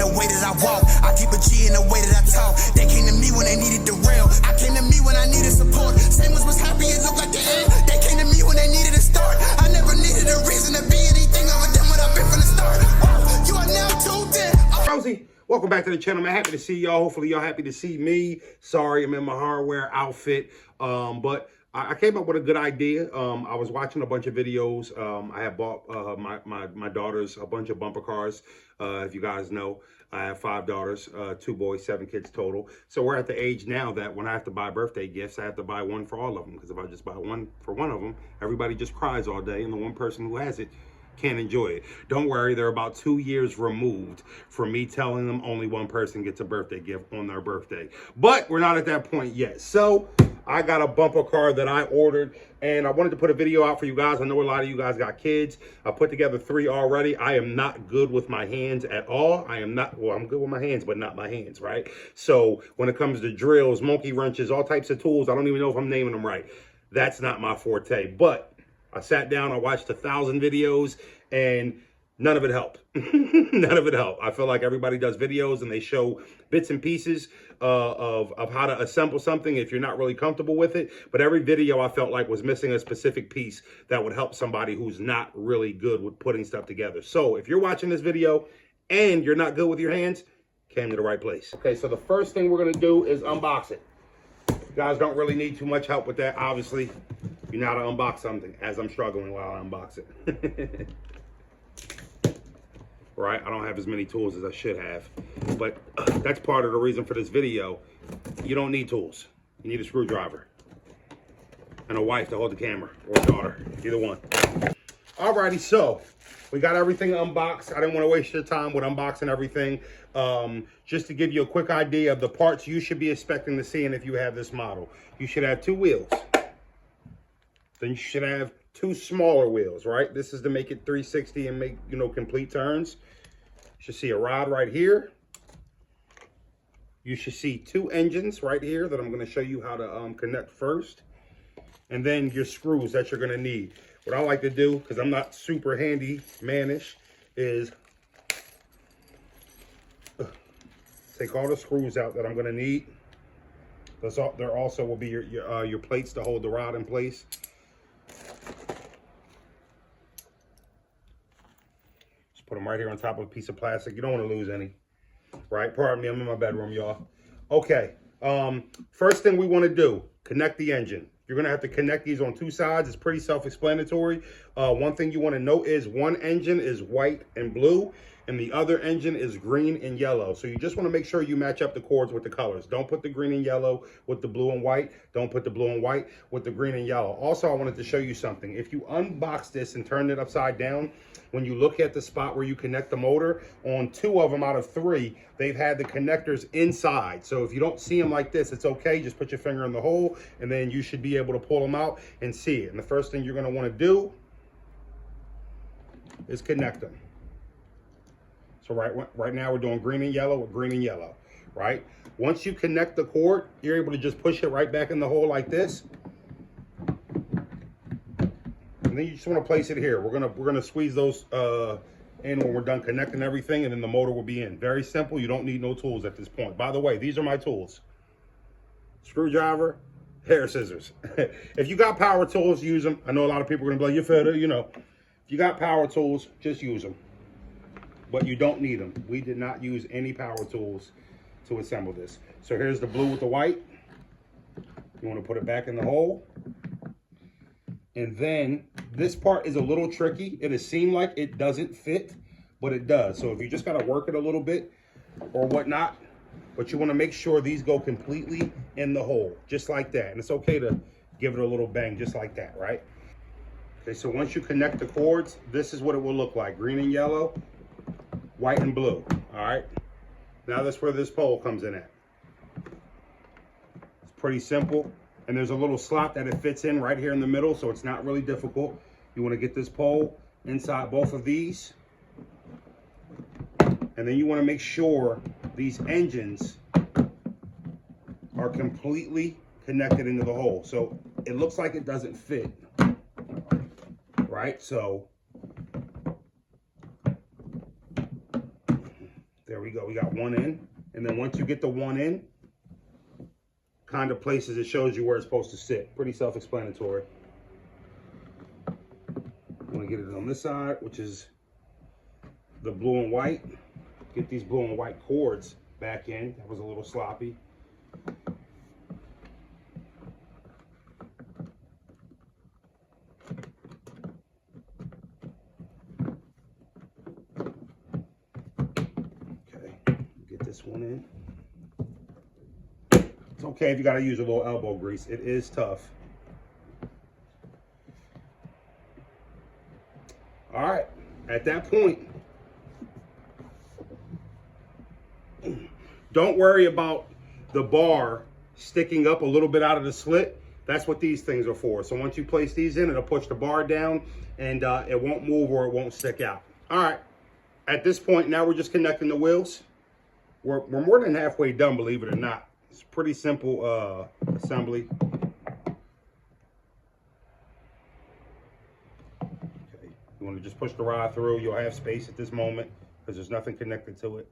the way that I walk. I keep a G in the way that I talk. They came to me when they needed the rail. I came to me when I needed support. Same was happy, it looked like the end. They came to me when they needed a start. I never needed a reason to be anything other than what I've been from the start. Whoa, you are now tuned in. Rosie, welcome back to the channel, man. Happy to see y'all. Hopefully y'all happy to see me. Sorry, I'm in my hardware outfit. But I came up with a good idea. I was watching a bunch of videos. I have bought my daughters a bunch of bumper cars. If you guys know, I have 5 daughters, 2 boys, 7 kids total. So we're at the age now that when I have to buy birthday gifts, I have to buy one for all of them. Because if I just buy one for one of them, everybody just cries all day, and the one person who has it can't enjoy it. Don't worry, they're about 2 years removed from me telling them only one person gets a birthday gift on their birthday. But we're not at that point yet. So I got a bumper car that I ordered, and I wanted to put a video out for you guys. I know a lot of you guys got kids. I put together 3 already. I am not good with my hands at all. I am not, well, I'm good with my hands, but not my hands, right? So when it comes to drills, monkey wrenches, all types of tools, I don't even know if I'm naming them right. That's not my forte. But I sat down, I watched 1,000 videos, and none of it helped. None of it helped. I feel like everybody does videos and they show bits and pieces of how to assemble something if you're not really comfortable with it. But every video I felt like was missing a specific piece that would help somebody who's not really good with putting stuff together. So if you're watching this video and you're not good with your hands, came to the right place. Okay, so the first thing we're gonna do is unbox it. You guys don't really need too much help with that, obviously. You know how to unbox something, as I'm struggling while I unbox it. Right, I don't have as many tools as I should have, but that's part of the reason for this video. You don't need tools. You need a screwdriver and a wife to hold the camera, or a daughter, either one. Alrighty, so we got everything unboxed. I didn't want to waste your time with unboxing everything. Just to give you a quick idea of the parts you should be expecting to see, and if you have this model, you should have 2 wheels. Then you should have 2 smaller wheels, right? This is to make it 360 and make, you know, complete turns. You should see a rod right here. You should see 2 engines right here that I'm going to show you how to connect first. And then your screws that you're going to need. What I like to do, because I'm not super handy manish, is take all the screws out that I'm going to need. There also will be your plates to hold the rod in place. Put them right here on top of a piece of plastic. You don't want to lose any, right? Pardon me, I'm in my bedroom, y'all. Okay, first thing we want to do, connect the engine. You're going to have to connect these on 2 sides. It's pretty self-explanatory. One thing you want to note is one engine is white and blue, and the other engine is green and yellow. So you just want to make sure you match up the cords with the colors. Don't put the green and yellow with the blue and white. Don't put the blue and white with the green and yellow. Also, I wanted to show you something. If you unbox this and turn it upside down, when you look at the spot where you connect the motor, on 2 of them out of 3, they've had the connectors inside. So if you don't see them like this, it's okay. Just put your finger in the hole, and then you should be able to pull them out and see it. And the first thing you're going to want to do is connect them. So right now we're doing green and yellow with green and yellow, right? Once you connect the cord, you're able to just push it right back in the hole like this. And then you just want to place it here. We're gonna squeeze those in when we're done connecting everything, and then the motor will be in. Very simple. You don't need no tools at this point. By the way, these are my tools: screwdriver, hair scissors. If you got power tools, use them. I know a lot of people are gonna be like, "You're fed," you know. If you got power tools, just use them. But you don't need them. We did not use any power tools to assemble this. So here's the blue with the white. You want to put it back in the hole. And then this part is a little tricky. It'll seem like it doesn't fit, but it does. So if you just got to work it a little bit or whatnot, but you want to make sure these go completely in the hole, just like that. And it's okay to give it a little bang just like that, right? Okay, so once you connect the cords, this is what it will look like. Green and yellow, white and blue, all right? Now that's where this pole comes in at. It's pretty simple. And there's a little slot that it fits in right here in the middle, so it's not really difficult. You want to get this pole inside both of these. And then you want to make sure these engines are completely connected into the hole. So it looks like it doesn't fit, right? So there There we go. We got one in. And then once you get the one in, kind of places, it shows you where it's supposed to sit. Pretty self-explanatory. I'm going to get it on this side, which is the blue and white. Get these blue and white cords back in. That was a little sloppy. This one in. It's okay if you got to use a little elbow grease. It is tough. All right, at that point, don't worry about the bar sticking up a little bit out of the slit. That's what these things are for. So once you place these in, it'll push the bar down and it won't move or it won't stick out. All right, at this point, now we're just connecting the wheels. We're more than halfway done, believe it or not. It's pretty simple assembly. Okay. You want to just push the rod through. You'll have space at this moment because there's nothing connected to it.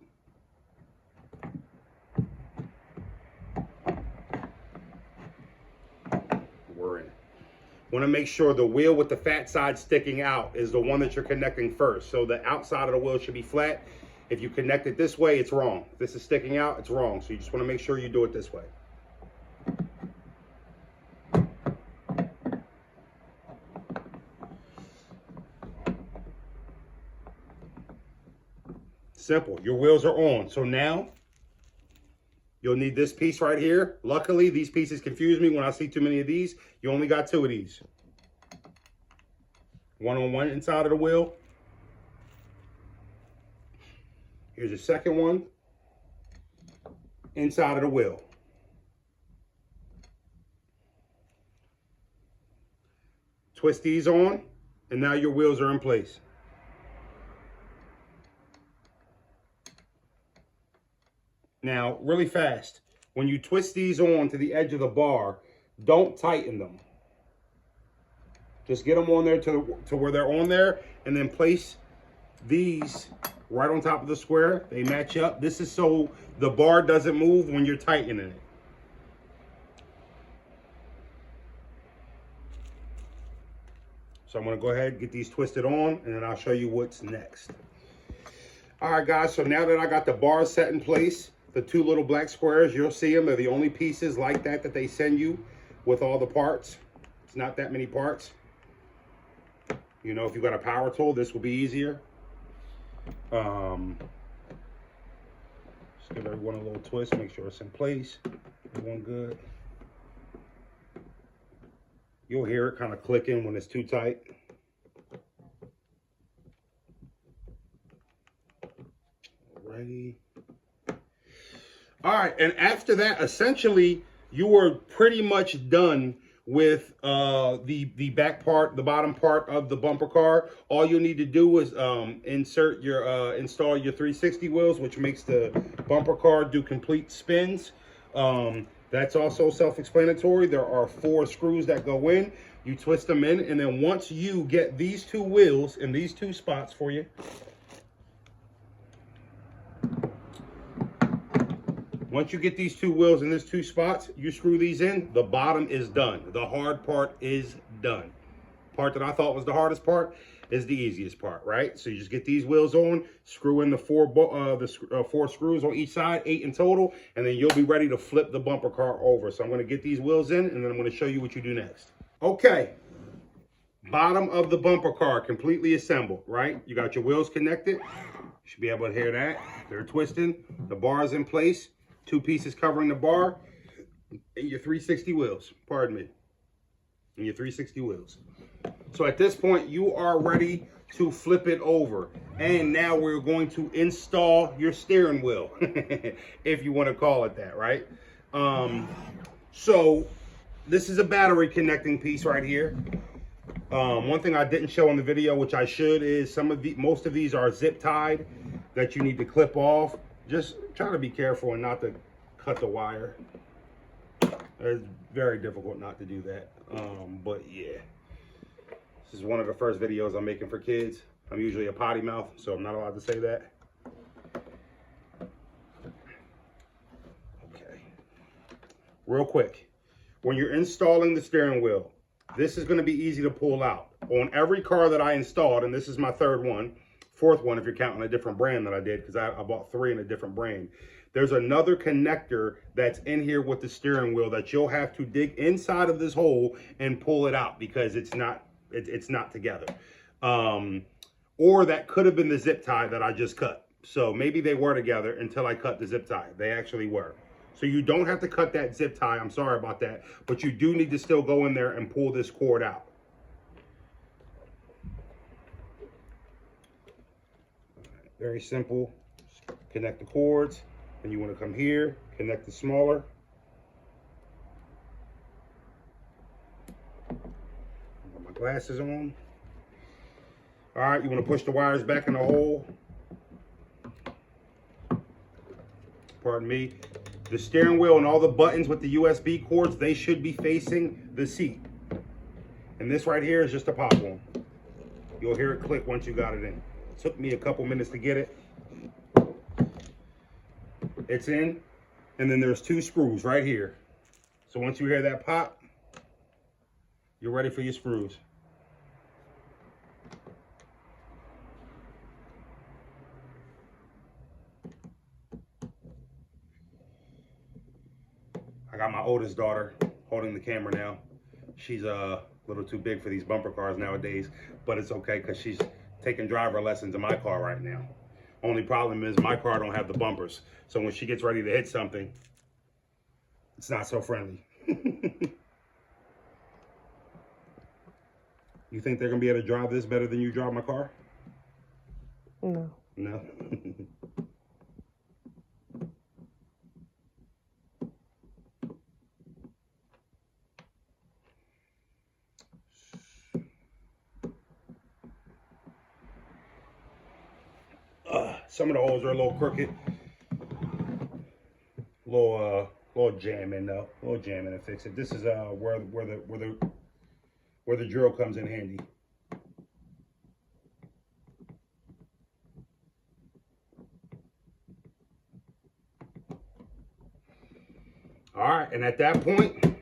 We're in. Want to make sure the wheel with the fat side sticking out is the one that you're connecting first. So the outside of the wheel should be flat. If you connect it this way, it's wrong. If this is sticking out, it's wrong. So you just want to make sure you do it this way. Simple. Your wheels are on. So now you'll need this piece right here. Luckily, these pieces confuse me when I see too many of these. You only got two of these. One on one inside of the wheel. Here's your second one, inside of the wheel. Twist these on, and now your wheels are in place. Now, really fast, when you twist these on to the edge of the bar, don't tighten them. Just get them on there to where they're on there, and then place these right on top of the square. They match up. This is so the bar doesn't move when you're tightening it. So I'm going to go ahead and get these twisted on, and then I'll show you what's next. All right, guys, so now that I got the bar set in place, the two little black squares, you'll see them. They're the only pieces like that they send you with all the parts. It's not that many parts. You know, if you've got a power tool, this will be easier. Just give everyone a little twist, make sure it's in place. Everyone good. You'll hear it kind of clicking when it's too tight. Alrighty. All right, and after that, essentially, you were pretty much done with the back part, the bottom part of the bumper car. All you need to do is install your 360 wheels, which makes the bumper car do complete spins. That's also self-explanatory. There are 4 screws that go in. You twist them in, and then once you get these 2 wheels in these 2 spots for you, once you get these 2 wheels in these 2 spots, you screw these in, the bottom is done. The hard part is done. Part that I thought was the hardest part is the easiest part, right? So you just get these wheels on, screw in the 4 screws on each side, 8 in total, and then you'll be ready to flip the bumper car over. So I'm going to get these wheels in, and then I'm going to show you what you do next. Okay. Bottom of the bumper car completely assembled, right? You got your wheels connected. You should be able to hear that. They're twisting. The bar is in place. 2 pieces covering the bar, and your 360 wheels, pardon me, and your 360 wheels. So at this point, you are ready to flip it over. And now we're going to install your steering wheel, if you want to call it that, right? So this is a battery connecting piece right here. One thing I didn't show in the video, which I should, is most of these are zip tied that you need to clip off. Just try to be careful and not to cut the wire. It's very difficult not to do that. But yeah, this is one of the first videos I'm making for kids. I'm usually a potty mouth, so I'm not allowed to say that. real quick. When you're installing the steering wheel, this is going to be easy to pull out. On every car that I installed, and this is my fourth one if you're counting a different brand that I did, because I bought 3 in a different brand. There's another connector that's in here with the steering wheel that you'll have to dig inside of this hole and pull it out because it's not together. Or that could have been the zip tie that I just cut. So maybe they were together until I cut the zip tie. They actually were. So you don't have to cut that zip tie. I'm sorry about that. But you do need to still go in there and pull this cord out. Very simple. Just connect the cords. And you want to come here, connect the smaller. Got my glasses on. All right, you want to push the wires back in the hole. Pardon me. The steering wheel and all the buttons with the USB cords, they should be facing the seat. And this right here is just a pop one. You'll hear it click once you got it in. It took me a couple minutes to get it. It's in, and then there's 2 screws right here. So once you hear that pop, you're ready for your screws. I got my oldest daughter holding the camera now. She's a little too big for these bumper cars nowadays, but it's okay because she's taking driver lessons in my car right now. Only problem is my car don't have the bumpers. So when she gets ready to hit something, it's not so friendly. You think they're gonna be able to drive this better than you drive my car? No. No? Some of the holes are a little crooked. Little jamming though. A little jamming to fix it. This is where the drill comes in handy. All right, and at that point,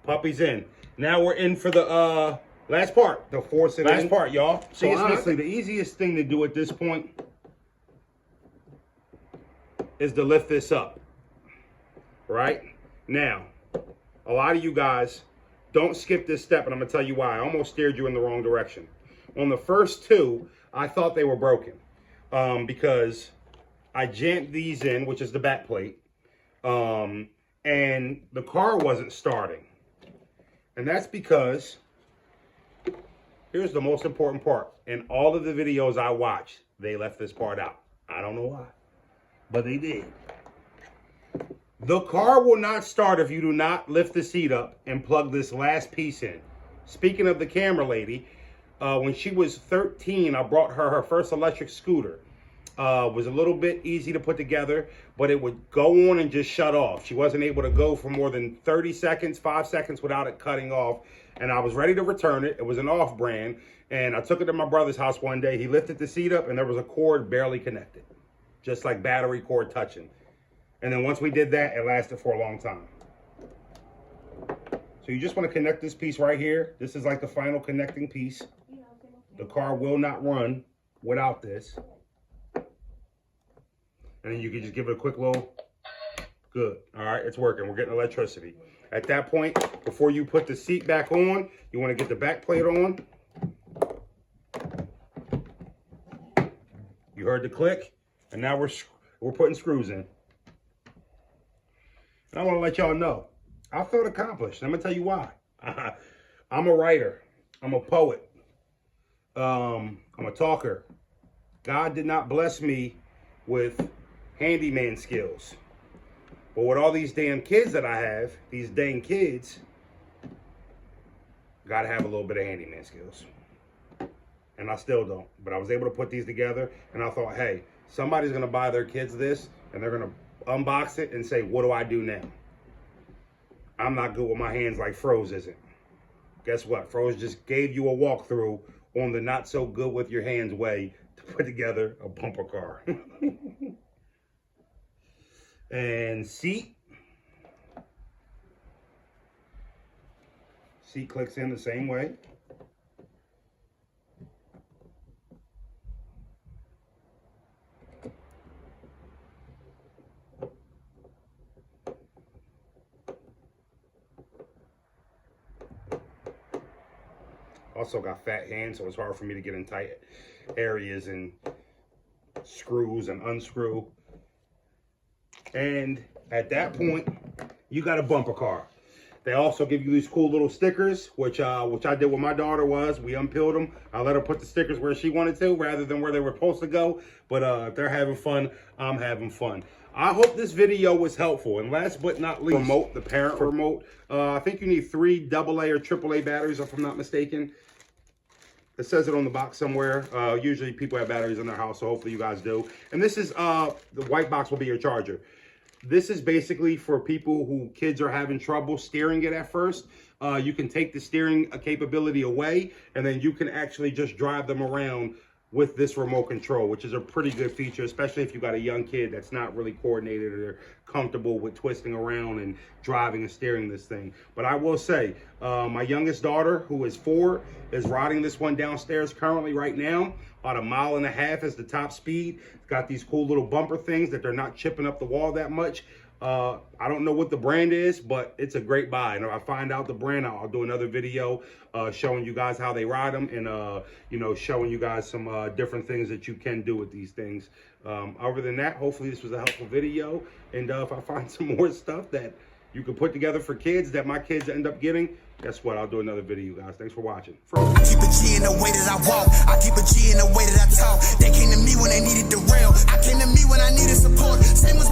puppy's in. Now we're in for the last part, the force it last part, y'all. So honestly, the easiest thing to do at this point is to lift this up. Right? Now, a lot of you guys don't skip this step, and I'm going to tell you why. I almost steered you in the wrong direction. On the first 2, I thought they were broken because I jammed these in, which is the back plate, and the car wasn't starting. And that's because, here's the most important part. In all of the videos I watched, they left this part out. I don't know why, but they did. The car will not start if you do not lift the seat up and plug this last piece in. Speaking of the camera lady, when she was 13, I brought her first electric scooter. Was a little bit easy to put together, but it would go on and just shut off. She wasn't able to go for more than 30 seconds, 5 seconds without it cutting off. And I was ready to return it. It was an off-brand. And I took it to my brother's house one day. He lifted the seat up and there was a cord barely connected. Just like battery cord touching. And then once we did that, it lasted for a long time. So you just want to connect this piece right here. This is like the final connecting piece. The car will not run without this. And then you can just give it a quick little, good. All right, it's working. We're getting electricity. At that point, before you put the seat back on, you want to get the back plate on. You heard the click, and now we're putting screws in. And I want to let y'all know, I felt accomplished. I'm going to tell you why. I'm a writer. I'm a poet. I'm a talker. God did not bless me with handyman skills. But with all these damn kids that I have, these dang kids, gotta have a little bit of handyman skills. And I still don't. But I was able to put these together, and I thought, hey, somebody's gonna buy their kids this, and they're gonna unbox it and say, what do I do now? I'm not good with my hands like Froze isn't. Guess what? Froze just gave you a walkthrough on the not so good with your hands way to put together a bumper car. And seat. Seat clicks in the same way. Also got fat hands, so it's hard for me to get in tight areas and screws and unscrew. And at that point, you got a bumper car. They also give you these cool little stickers, which I did with my daughter. We unpeeled them. I let her put the stickers where she wanted to, rather than where they were supposed to go. But if they're having fun, I'm having fun. I hope this video was helpful. And last but not least, remote, the parent remote. I think you need 3 AA or AAA batteries, if I'm not mistaken. It says it on the box somewhere. Usually people have batteries in their house, so hopefully you guys do. And this is, the white box will be your charger. This is basically for people who kids are having trouble steering it at first. You can take the steering capability away, and then you can actually just drive them around with this remote control, which is a pretty good feature, especially if you got a young kid that's not really coordinated or comfortable with twisting around and driving and steering this thing. But I will say, my youngest daughter, who is 4, is riding this one downstairs currently right now. About 1.5 miles is the top speed. It's got these cool little bumper things that they're not chipping up the wall that much. I don't know what the brand is, but it's a great buy. And if I find out the brand, I'll do another video showing you guys how they ride them, and you know, showing you guys some different things that you can do with these things. Other than that, hopefully this was a helpful video. And if I find some more stuff that you can put together for kids that my kids end up getting, guess what? I'll do another video, guys. Thanks for watching. I keep a G in the way that I walk. I keep a G in the way that I talk. They came to me when they needed the rail. I came to me when I needed support. Same was